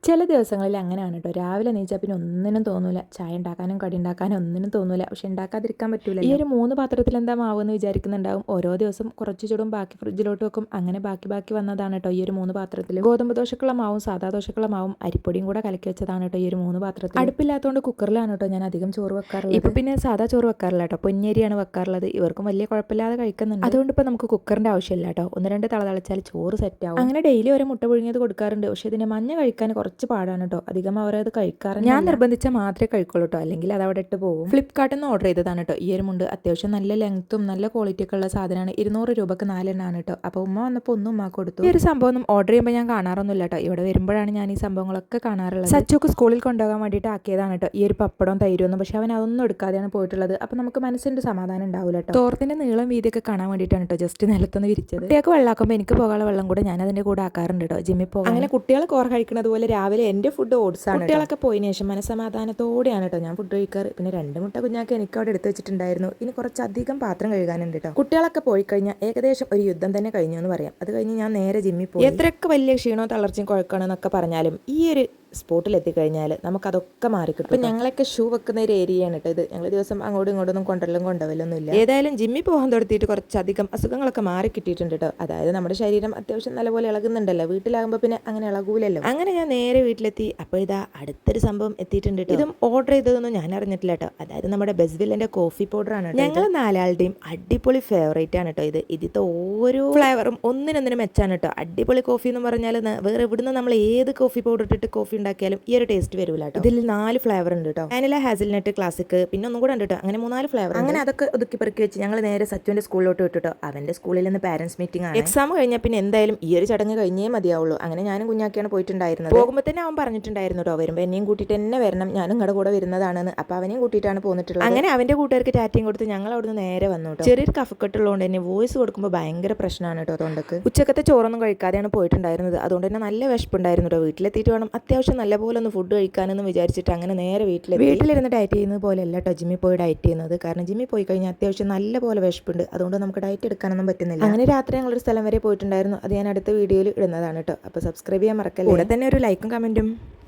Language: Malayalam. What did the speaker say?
ചില ദിവസങ്ങളിൽ അങ്ങനെയാണ് കേട്ടോ. രാവിലെ എണീച്ചാൽ പിന്നെ ഒന്നിനും തോന്നൂല. ചായ ഉണ്ടാക്കാനും കടി ഉണ്ടാക്കാനും ഒന്നിനും തോന്നൂല. പക്ഷെ ഉണ്ടാക്കാതിരിക്കാൻ പറ്റൂല. ഈ ഒരു 3 പാത്രത്തിൽ എന്താ മാവെന്ന് വിചാരിക്കുന്നുണ്ടാവും. ഓരോ ദിവസം കുറച്ച് ചുടും, ബാക്കി ഫ്രിഡ്ജിലോട്ട് വെക്കും. അങ്ങനെ ബാക്കി വന്നതാണ് കേട്ടോ ഈ ഒരു 3 പാത്രത്തിൽ. ഗോതമ്പ് ദോശക്കുള്ള മാവും സാധാ ദോശക്കുള്ള മാവും അരിപ്പൊടിയും കൂടെ കലക്കി വെച്ചതാണ് കേട്ടോ ഈ ഒരു 3 പാത്രത്തിൽ. അടുപ്പില്ലാത്തതുകൊണ്ട് കുക്കറിലാണ് കേട്ടോ ഞാൻ അധികം ചോറ് വെക്കാറുള്ളത്. ഇപ്പം പിന്നെ സാധാ ചോറ് വെക്കാറില്ല കേട്ടോ, പൊന്നിയരിയാണ് വെക്കാറുള്ളത്. ഇവർക്കും വലിയ കുഴപ്പമില്ലാതെ കഴിക്കുന്നുണ്ട്. അതുകൊണ്ട് ഇപ്പോൾ നമുക്ക് കുക്കറിൻ്റെ ആവശ്യമില്ല കേട്ടോ. 1-2 തള തളിച്ചാൽ ചോറ് സെറ്റ് ആവും. അങ്ങനെ ഡെയിലി ഒരു മുട്ട പുഴുങ്ങിയത് കൊടുക്കാറുണ്ട്. പക്ഷേ ഇതിന് മഞ്ഞ കഴിക്കാൻ കുറച്ച് പാടാണ് കേട്ടോ. അധികം അവരത് കഴിക്കാറുണ്ട്. ഞാൻ നിർബന്ധിച്ചാൽ മാത്രമേ കഴിക്കുള്ളൂ കേട്ടോ, അല്ലെങ്കിൽ അത് അവിടെ ഇട്ട് പോകും. ഫ്ലിപ്കാർട്ടിൽ നിന്ന് ഓർഡർ ചെയ്തതാണ് കേട്ടോ ഈ ഒരു മുണ്ട്. അത്യാവശ്യം നല്ല ലെങ്ത്തും നല്ല ക്വാളിറ്റി ഒക്കെ ഉള്ള സാധനമാണ്. 200 രൂപക്ക് 4 എണ്ണമാണ് കേട്ടോ. അപ്പോൾ ഉമ്മ വന്നപ്പോൾ ഒന്നും ഉമ്മ കൊടുത്തു. ഈ ഒരു സംഭവം ഒന്നും ഓർഡർ ചെയ്യുമ്പോൾ ഞാൻ കാണാറൊന്നുമില്ല കേട്ടോ. ഇവിടെ വരുമ്പോഴാണ് ഞാൻ ഈ സംഭവങ്ങളൊക്കെ കാണാറുള്ളത്. സച്ചുക്ക് സ്കൂളിൽ കൊണ്ടുപോകാൻ വേണ്ടിയിട്ട് ആക്കിയതാണ് കേട്ടോ ഈ ഒരു പപ്പടവും തൈരൊന്നും. പക്ഷെ അവൻ അതൊന്നും എടുക്കാതെയാണ് പോയിട്ടുള്ളത്. അപ്പോൾ നമുക്ക് മനസ്സിൻ്റെ സമാധാനം ഉണ്ടാവില്ല കേട്ടോ. തോർത്തിൻ്റെ നീളം വീതിയൊക്കെ കാണാൻ വേണ്ടിയിട്ടാണ് കേട്ടോ ജസ്റ്റ് നിലത്തുനിന്ന് വിരിച്ചത്. കുട്ടികൾക്ക് വെള്ളമാക്കുമ്പോൾ എനിക്ക് പോകാനുള്ള വെള്ളം കൂടെ ഞാൻ അതിൻ്റെ കൂടെ ആക്കാറുണ്ട് കേട്ടോ ജിമ്മിൽ പോകാൻ. അങ്ങനെ കുട്ടികൾ കോർ കഴിക്കുന്നത് പോലെ രാവിലെ എൻ്റെ ഫുഡ് ഓട്സ് ആണ്. കുട്ടികളൊക്കെ പോയതിനു ശേഷം മനസ്സമാധാനത്തോടെയാണ് കേട്ടോ ഞാൻ ഫുഡ് കഴിക്കാറ്. പിന്നെ 2 മുട്ട കുഞ്ഞാക്ക് എനിക്ക് അവിടെ എടുത്ത് വെച്ചിട്ടുണ്ടായിരുന്നു. ഇനി കുറച്ചധികം പാത്രം കഴുകാനുണ്ട് കേട്ടോ. കുട്ടികളൊക്കെ പോയി കഴിഞ്ഞാൽ ഏകദേശം ഒരു യുദ്ധം തന്നെ കഴിഞ്ഞു എന്ന് പറയാം. അത് കഴിഞ്ഞ് ഞാൻ നേരെ ജിമ്മിൽ പോയി. എത്രയൊക്കെ വലിയ ക്ഷീണോ തളർച്ചയും കുഴക്കണമെന്നൊക്കെ പറഞ്ഞാലും ഈ ഒരു സ്പോട്ടിൽ എത്തിക്കഴിഞ്ഞാൽ നമുക്കതൊക്കെ മാറിക്കിട്ടും. അപ്പം ഞങ്ങളൊക്കെ ഷൂ വെക്കുന്ന ഒരു ഏരിയയാണ് കേട്ടോ ഇത്. ഞങ്ങൾ ദിവസം അങ്ങോട്ടും ഇങ്ങോട്ടൊന്നും കൊണ്ടുവരലൊന്നും ഇല്ല. ഏതായാലും ജിമ്മിൽ പോകാൻ തുടത്തിയിട്ട് കുറച്ചധികം അസുഖങ്ങളൊക്കെ മാറി കിട്ടിയിട്ടുണ്ട് കേട്ടോ. അതായത് നമ്മുടെ ശരീരം അത്യാവശ്യം നല്ലപോലെ ഇളകുന്നുണ്ടല്ലോ. വീട്ടിലാകുമ്പോൾ പിന്നെ അങ്ങനെ ഇളകൂലല്ലോ. അങ്ങനെ ഞാൻ നേരെ വീട്ടിലെത്തി. അപ്പോൾ ഇതാ അടുത്തൊരു സംഭവം എത്തിയിട്ടുണ്ട് കേട്ടോ. ഇതും ഓർഡർ ചെയ്തതൊന്നും ഞാൻ അറിഞ്ഞിട്ടില്ല കേട്ടോ. അതായത് നമ്മുടെ ബെസ്വില്ലിൻ്റെ കോഫി പൗഡറാണ് കേട്ടോ. ഞങ്ങൾ 4 അടിപൊളി ഫേവറേറ്റ് ആണ് കേട്ടോ ഇത്. ഇതിത്തെ ഓരോ ഫ്ലേവറും ഒന്നിനൊന്നിനും മെച്ചാണ് കേട്ടോ. അടിപൊളി കോഫി എന്ന് പറഞ്ഞാൽ വേറെ ഇവിടുന്ന് നമ്മൾ ഏത് കോഫി പൗഡർ ഇട്ടിട്ട് കോഫി ഉണ്ടാക്കിയാലും ഈ ഒരു ടേസ്റ്റ് വരില്ല കേട്ടോ. ഇതിൽ 4 ഫ്ലേവർ ഉണ്ട് കേട്ടോ. വാനില, ഹാസൽനട്ട്, ക്ലാസിക്, പിന്നെ ഒന്നും കൂടെ ഉണ്ട് കേട്ടോ. അങ്ങനെ 3-4 ഫ്ലേവർ. അങ്ങനെ അതൊക്കെ ഒതുക്കി പെറുക്കി വെച്ച് ഞങ്ങൾ നേരെ സച്ചുവിന്റെ സ്കൂളിലോട്ട് വിട്ടു. അവന്റെ സ്കൂളിൽ നിന്ന് പാരന്റ്സ് മീറ്റിംഗ് ആണ്. എക്സാം കഴിഞ്ഞാൽ പിന്നെ എന്തായാലും ഈ ഒരു ചടങ്ങ് കഴിഞ്ഞേ മതിയാവുള്ളൂ. അങ്ങനെ ഞാനും കുഞ്ഞാക്കിയാണ് പോയിട്ടുണ്ടായിരുന്നത്. പോകുമ്പോൾ തന്നെ അവൻ പറഞ്ഞിട്ടുണ്ടായിരുന്നു കേട്ടോ, വരുമ്പോൾ എന്നെയും കൂട്ടിയിട്ട് തന്നെ വരണം, ഞാനും നിങ്ങളുടെ കൂടെ വരുന്നതാണെന്ന്. അപ്പോൾ അവനെയും കൂട്ടിയിട്ടാണ് പോന്നിട്ടുള്ളത്. അങ്ങനെ അവന്റെ കൂട്ടുകാർക്ക് ടാറ്റയും കൊടുത്ത് ഞങ്ങൾ അവിടുന്ന് നേരെ വന്നു കേട്ടോ. ചെറിയൊരു കഫക്കെട്ടുള്ളതുകൊണ്ട് തന്നെ വോയിസ് കൊടുക്കുമ്പോൾ ഭയങ്കര പ്രശ്നമാണ് കേട്ടോ തൊണ്ടക്ക്. ഉച്ചക്കത്തെ ചോറൊന്നും കഴിക്കാതെയാണ് പോയിട്ടുണ്ടായിരുന്നത്. അതുകൊണ്ട് തന്നെ നല്ല വിശപ്പുണ്ടായിരുന്നു കേട്ടോ. വീട്ടിലെത്തിയിട്ട് വേണം അത്യാവശ്യം നല്ലപോലെ ഒന്ന് ഫുഡ് കഴിക്കാനെന്ന് വിചാരിച്ചിട്ട് അങ്ങനെ നേരെ വീട്ടിലിരുന്ന് ഡയറ്റ് ചെയ്യുന്നത് പോലെ അല്ല കേട്ടോ ജിമ്മിൽ പോയി ഡയറ്റ് ചെയ്യുന്നത്. കാരണം ജിമ്മിൽ പോയി കഴിഞ്ഞാൽ അത്യാവശ്യം നല്ല പോലെ വിശപ്പുണ്ട്. അതുകൊണ്ട് നമുക്ക് ഡയറ്റ് എടുക്കാനൊന്നും പറ്റുന്നില്ല. അങ്ങനെ രാത്രി ഞങ്ങളൊരു സ്ഥലം വരെ പോയിട്ടുണ്ടായിരുന്നു. അത് ഞാൻ അടുത്ത വീഡിയോയിൽ ഇടുന്നതാണ് കേട്ടോ. അപ്പോൾ സബ്സ്ക്രൈബ് ചെയ്യാൻ മറക്കല്ലേ. കൂടെ തന്നെ ഒരു ലൈക്കും കമൻറ്റും.